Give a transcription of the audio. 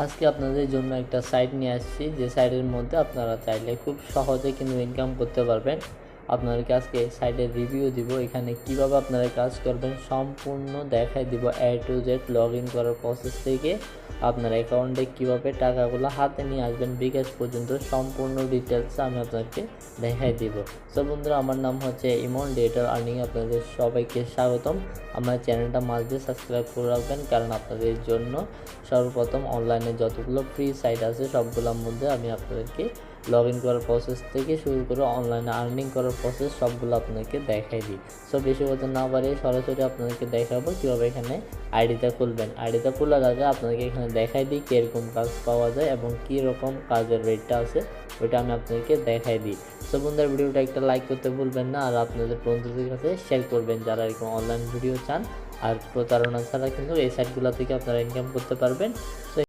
আজকে আপনাদের জন্য একটা সাইট নিয়ে আসছি, যে সাইটের মধ্যে আপনারা চাইলে খুব সহজে কিন্তু ইনকাম করতে পারবেন। আপনাদেরকে আজকে সাইটের রিভিউ দিব, এখানে কিভাবে আপনারা কাজ করবেন সম্পূর্ণ দেখাই দিব। A to Z log in করার প্রসেস থেকে আপনার অ্যাকাউন্টে কীভাবে টাকাগুলো হাতে নিয়ে আসবেন বিকাশ পর্যন্ত সম্পূর্ণ ডিটেলস আমি আপনাকে দেখাই দিব। সো বন্ধুরা, আমার নাম হচ্ছে ইমন, ডিজিটাল আর্নিং আপনাদের সবাইকে স্বাগতম। আমার চ্যানেলটা মাস্ট সাবস্ক্রাইব করে রাখবেন, কারণ আপনাদের জন্য সর্বপ্রথম অনলাইনে যতগুলো ফ্রি সাইট আছে সবগুলোর মধ্যে আমি আপনাদেরকে লগ ইন করার প্রসেস থেকে শুরু করে অনলাইনে আর্নিং করার প্রসেস সবগুলো আপনাদেরকে দেখাই দিই। সো বেশি কথা না বাড়িয়ে সরাসরি আপনাদেরকে দেখাবো কীভাবে এখানে আইডিটা খুলবেন। আইডিটা খোলার আগে আপনাদেরকে এখানে দেখাই দিই কীরকম কাজ পাওয়া যায় এবং কী রকম কাজের রেটটা আছে, ওইটা আমি আপনাদেরকে দেখাই দিই। সো বন্ধুরা, ভিডিওটা একটা লাইক করতে ভুলবেন না, আর আপনাদের বন্ধুদের কাছে শেয়ার করবেন যারা এরকম অনলাইন ভিডিও চান। আর প্রতারণা ছাড়া কিন্তু এই সাইটগুলো থেকে আপনারা ইনকাম করতে পারবেন।